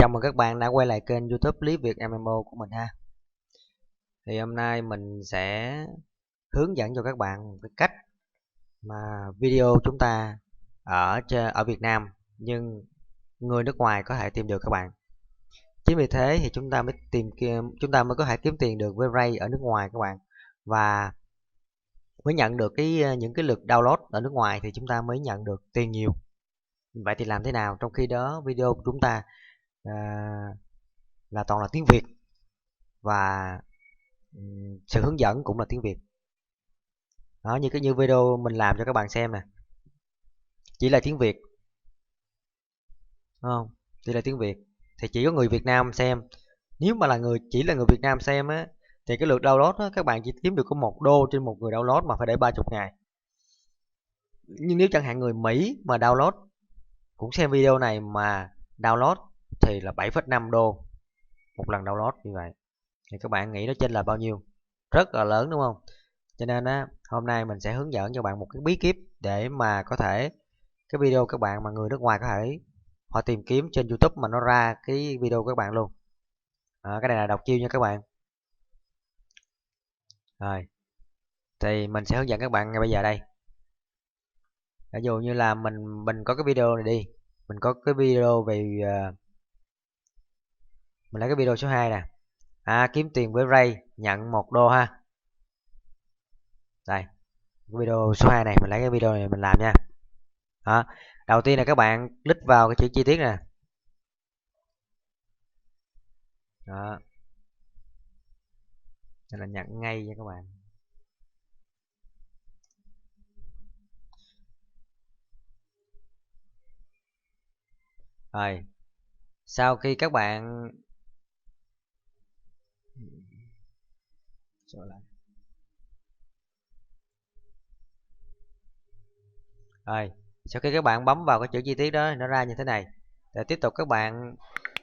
chào mừng các bạn đã quay lại kênh YouTube Lý Việt MMO của mình ha. Thì hôm nay mình sẽ hướng dẫn cho các bạn cái cách mà video chúng ta ở Việt Nam nhưng người nước ngoài có thể tìm được các bạn. Chính vì thế thì chúng ta mới có thể kiếm tiền được với Ray ở nước ngoài các bạn, và mới nhận được những cái lượt download ở nước ngoài thì chúng ta mới nhận được tiền nhiều. Vậy thì làm thế nào trong khi đó video của chúng ta là toàn là tiếng Việt và sự hướng dẫn cũng là tiếng Việt. Đó, như video mình làm cho các bạn xem nè, chỉ là tiếng Việt, đúng không? Chỉ là tiếng Việt thì chỉ có người Việt Nam xem. Nếu mà chỉ là người Việt Nam xem á thì cái lượt download á, các bạn chỉ kiếm được có $1 trên một người download mà phải để 30 ngày. Nhưng nếu chẳng hạn người Mỹ mà download cũng xem video này mà download thì là $7,5 một lần download. Như vậy thì các bạn nghĩ nó chênh là bao nhiêu? Rất là lớn, đúng không? Cho nên á, hôm nay mình sẽ hướng dẫn cho bạn một cái bí kíp để mà có thể cái video các bạn mà người nước ngoài có thể họ tìm kiếm trên YouTube mà nó ra cái video của các bạn luôn. Cái này là đọc chiêu nha các bạn. Rồi, thì mình sẽ hướng dẫn các bạn ngay bây giờ đây. Ví dụ như là mình có cái video này đi, mình có cái video về mình lấy cái video số 2 nè. Kiếm tiền với Ray nhận $1 ha. Đây, cái video số 2 này mình lấy cái video này mình làm nha. Đó. Đầu tiên là các bạn click vào cái chữ chi tiết nè. Đó. Đây là nhận ngay nha các bạn. Rồi, sau khi các bạn sau khi các bạn bấm vào cái chữ chi tiết đó nó ra như thế này. Để tiếp tục các bạn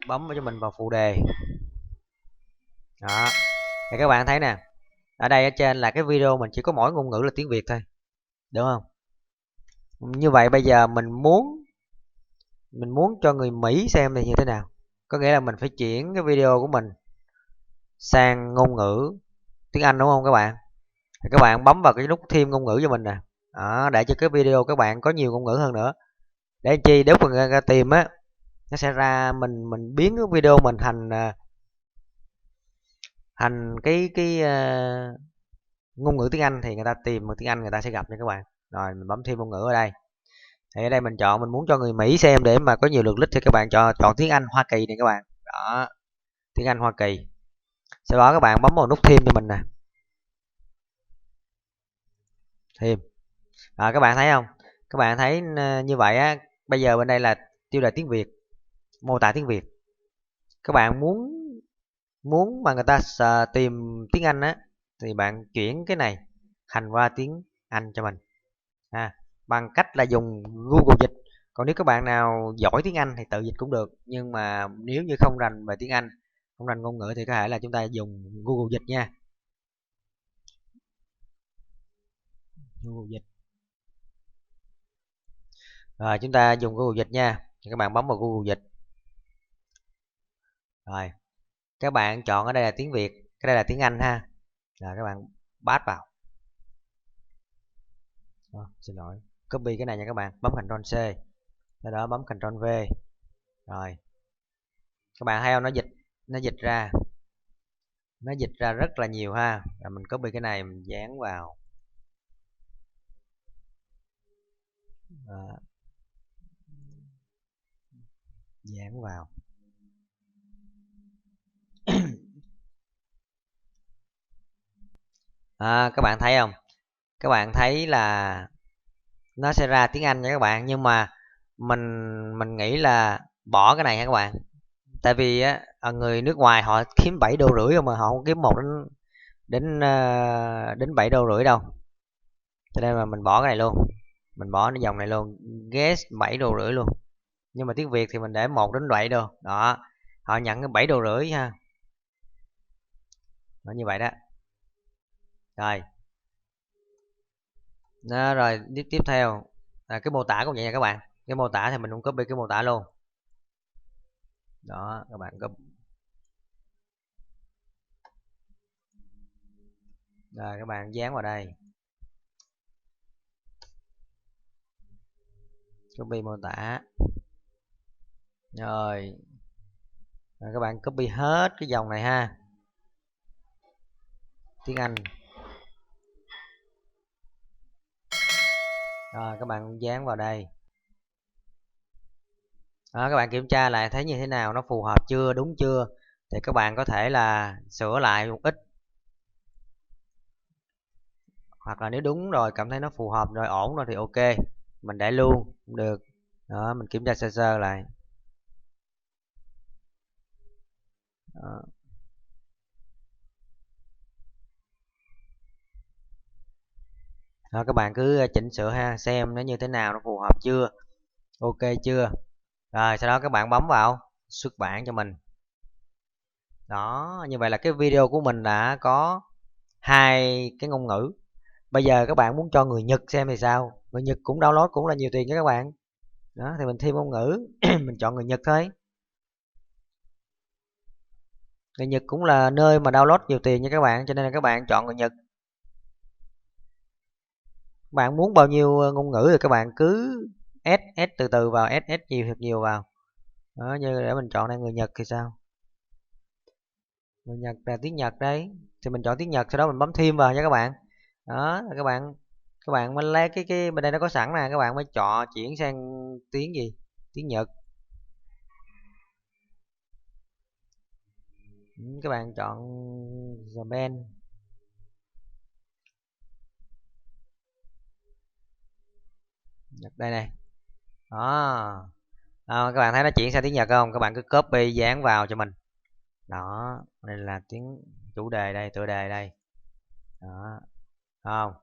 bấm cho mình vào phụ đề. Đó. Thì các bạn thấy nè, ở đây ở trên là cái video mình chỉ có mỗi ngôn ngữ là tiếng Việt thôi, đúng không? Như vậy bây giờ mình muốn cho người Mỹ xem thì như thế nào? Có nghĩa là mình phải chuyển cái video của mình sang ngôn ngữ tiếng Anh, đúng không các bạn? Thì các bạn bấm vào cái nút thêm ngôn ngữ cho mình nè. Đó, để cho cái video các bạn có nhiều ngôn ngữ hơn nữa. Để chi nếu mà người ta tìm á, nó sẽ ra mình biến cái video mình thành cái ngôn ngữ tiếng Anh thì người ta tìm bằng tiếng Anh người ta sẽ gặp nha các bạn. Rồi mình bấm thêm ngôn ngữ ở đây. Thì ở đây mình chọn mình muốn cho người Mỹ xem để mà có nhiều lượt click thì các bạn chọn tiếng Anh Hoa Kỳ này các bạn. Đó, tiếng Anh Hoa Kỳ. Sau đó các bạn bấm vào nút thêm cho mình nè. Thêm. Các bạn thấy không? Các bạn thấy như vậy á, bây giờ bên đây là tiêu đề tiếng Việt, mô tả tiếng Việt. Các bạn muốn mà người ta tìm tiếng Anh á thì bạn chuyển cái này thành qua tiếng Anh cho mình bằng cách là dùng Google Dịch. Còn nếu các bạn nào giỏi tiếng Anh thì tự dịch cũng được, nhưng mà nếu như không rành về tiếng Anh, không rành ngôn ngữ thì có thể là chúng ta dùng Google Dịch nha. Google Dịch. Rồi chúng ta dùng Google Dịch nha. Thì các bạn bấm vào Google Dịch. Rồi các bạn chọn ở đây là tiếng Việt, cái đây là tiếng Anh ha. Rồi các bạn paste vào. Xin lỗi, copy cái này nha các bạn, bấm Ctrl C, sau đó bấm Ctrl V. Rồi các bạn thấy không, nó dịch ra rất là nhiều ha. Rồi mình copy cái này mình dán vào. Dán vào. Các bạn thấy không, các bạn thấy là nó sẽ ra tiếng Anh nha các bạn, nhưng mà mình nghĩ là bỏ cái này ha các bạn. Tại vì á, người nước ngoài họ kiếm $7,5 không mà họ không kiếm đến $7,5 đâu. Cho nên là mình bỏ cái này luôn, mình bỏ cái dòng này luôn, guess $7,5 luôn. Nhưng mà tiếng Việt thì mình để 1 đến 7 đô. Đó, họ nhận cái $7,5 ha. Nó như vậy đó. Rồi. Rồi tiếp theo cái mô tả cũng vậy nha các bạn. Cái mô tả thì mình cũng copy cái mô tả luôn. Đó, các bạn copy. Rồi các bạn dán vào đây, copy mô tả. Rồi các bạn copy hết cái dòng này ha, tiếng Anh. Rồi các bạn dán vào đây. Đó, các bạn kiểm tra lại thấy như thế nào, nó phù hợp chưa, đúng chưa, thì các bạn có thể là sửa lại một ít, hoặc là nếu đúng rồi, cảm thấy nó phù hợp rồi, ổn rồi thì ok, mình để luôn cũng được. Đó, mình kiểm tra sơ sơ lại. Đó. Đó, các bạn cứ chỉnh sửa ha, xem nó như thế nào, nó phù hợp chưa, ok chưa. Rồi sau đó các bạn bấm vào xuất bản cho mình. Đó, như vậy là cái video của mình đã có 2 cái ngôn ngữ. Bây giờ các bạn muốn cho người Nhật xem thì sao? Người Nhật cũng download cũng là nhiều tiền nha các bạn. Đó, thì mình thêm ngôn ngữ, mình chọn người Nhật thôi. Người Nhật cũng là nơi mà download nhiều tiền nha các bạn, cho nên là các bạn chọn người Nhật. Các bạn muốn bao nhiêu ngôn ngữ thì các bạn cứ add từ từ vào, add nhiều thật nhiều vào. Đó, như để mình chọn đây người Nhật thì sao? Người Nhật là tiếng Nhật đấy, thì mình chọn tiếng Nhật, sau đó mình bấm thêm vào nha các bạn. Đó, các bạn mới lấy cái bên đây nó có sẵn nè, các bạn mới chọn chuyển sang tiếng gì, tiếng Nhật. Các bạn chọn Japan. Nhật đây này. Đó. Đó, các bạn thấy nó chuyển sang tiếng Nhật không, các bạn cứ copy dán vào cho mình. Đó, đây là tiếng chủ đề đây, tựa đề đây. Đó, không,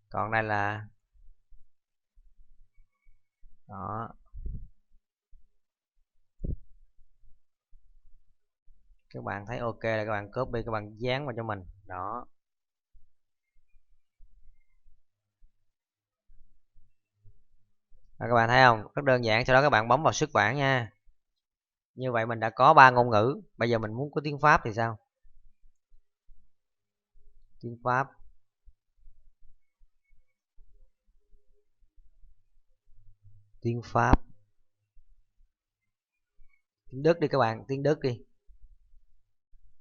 còn đây là đó, các bạn thấy ok là các bạn copy, các bạn dán vào cho mình. Đó. Rồi, các bạn thấy không, rất đơn giản. Sau đó các bạn bấm vào xuất bản nha. Như vậy mình đã có 3 ngôn ngữ. Bây giờ mình muốn có tiếng Pháp thì sao? Tiếng Pháp, tiếng Pháp, tiếng Đức đi các bạn, tiếng Đức đi,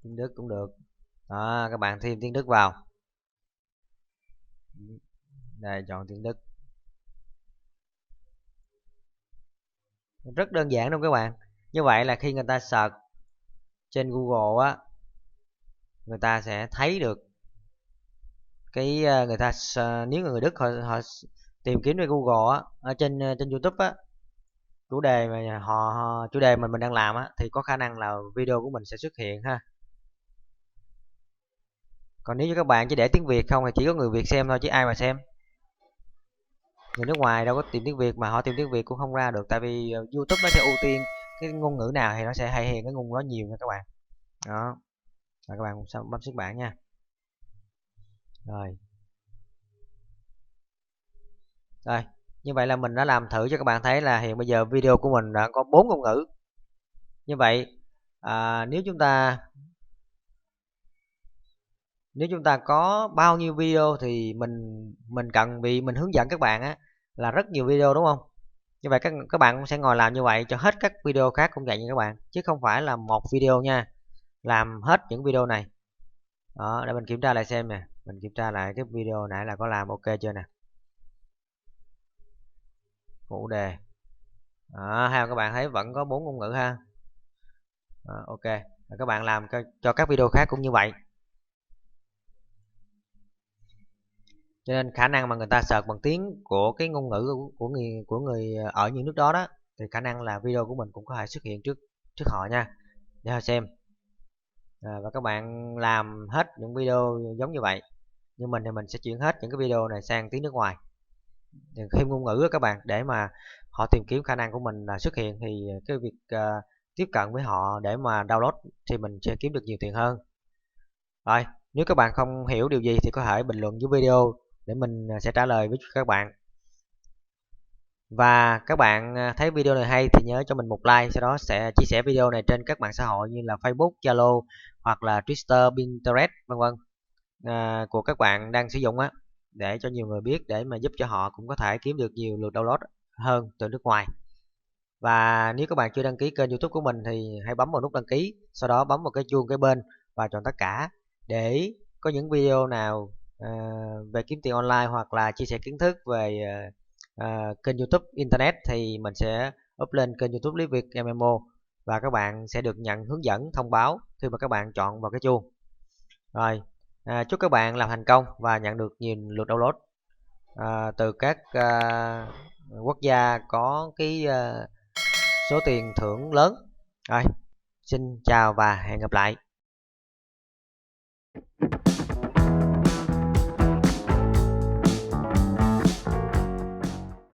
tiếng Đức cũng được. Đó, các bạn thêm tiếng Đức vào. Đây, chọn tiếng Đức. Rất đơn giản đúng không các bạn? Như vậy là khi người ta search trên Google á, người ta sẽ thấy được cái người ta nếu người Đức họ tìm kiếm trên Google á, ở trên YouTube á, chủ đề mà chủ đề mình đang làm á, thì có khả năng là video của mình sẽ xuất hiện ha. Còn nếu như các bạn chỉ để tiếng Việt không thì chỉ có người Việt xem thôi chứ ai mà xem. Người nước ngoài đâu có tìm tiếng Việt, mà họ tìm tiếng Việt cũng không ra được, tại vì YouTube nó sẽ ưu tiên cái ngôn ngữ nào thì nó sẽ hay hiện cái ngôn đó nhiều nha các bạn. Đó. Rồi các bạn bấm xuất bản nha. Rồi. Rồi, như vậy là mình đã làm thử cho các bạn thấy là hiện bây giờ video của mình đã có 4 ngôn ngữ. Như vậy nếu chúng ta có bao nhiêu video thì mình cần, vì mình hướng dẫn các bạn á là rất nhiều video đúng không? Như vậy các bạn cũng sẽ ngồi làm như vậy cho hết các video khác cũng vậy nha các bạn, chứ không phải là một video nha, làm hết những video này. Đó, để mình kiểm tra lại xem nè, mình kiểm tra lại cái video nãy là có làm ok chưa nè. Phụ đề. Đó, hay các bạn thấy vẫn có 4 ngôn ngữ ha. Đó, ok. Rồi các bạn làm cho các video khác cũng như vậy. Cho nên khả năng mà người ta search bằng tiếng của cái ngôn ngữ của người ở những nước đó đó, thì khả năng là video của mình cũng có thể xuất hiện trước trước họ nha, để họ xem. Và các bạn làm hết những video giống như vậy. Như mình thì mình sẽ chuyển hết những cái video này sang tiếng nước ngoài, thêm ngôn ngữ các bạn, để mà họ tìm kiếm khả năng của mình là xuất hiện, thì cái việc tiếp cận với họ để mà download thì mình sẽ kiếm được nhiều tiền hơn. Rồi, nếu các bạn không hiểu điều gì thì có thể bình luận dưới video để mình sẽ trả lời với các bạn. Và các bạn thấy video này hay thì nhớ cho mình một like, sau đó sẽ chia sẻ video này trên các mạng xã hội như là Facebook, Zalo hoặc là Twitter, Pinterest vân vân của các bạn đang sử dụng á, để cho nhiều người biết, để mà giúp cho họ cũng có thể kiếm được nhiều lượt download hơn từ nước ngoài. Và nếu các bạn chưa đăng ký kênh YouTube của mình thì hãy bấm vào nút đăng ký, sau đó bấm vào cái chuông kế bên và chọn tất cả, để có những video nào về kiếm tiền online hoặc là chia sẻ kiến thức về kênh YouTube Internet thì mình sẽ up lên kênh YouTube Lý Việt MMO, và các bạn sẽ được nhận hướng dẫn thông báo khi mà các bạn chọn vào cái chuông. Rồi, chúc các bạn làm thành công và nhận được nhiều lượt download từ các quốc gia có cái số tiền thưởng lớn. Rồi, xin chào và hẹn gặp lại.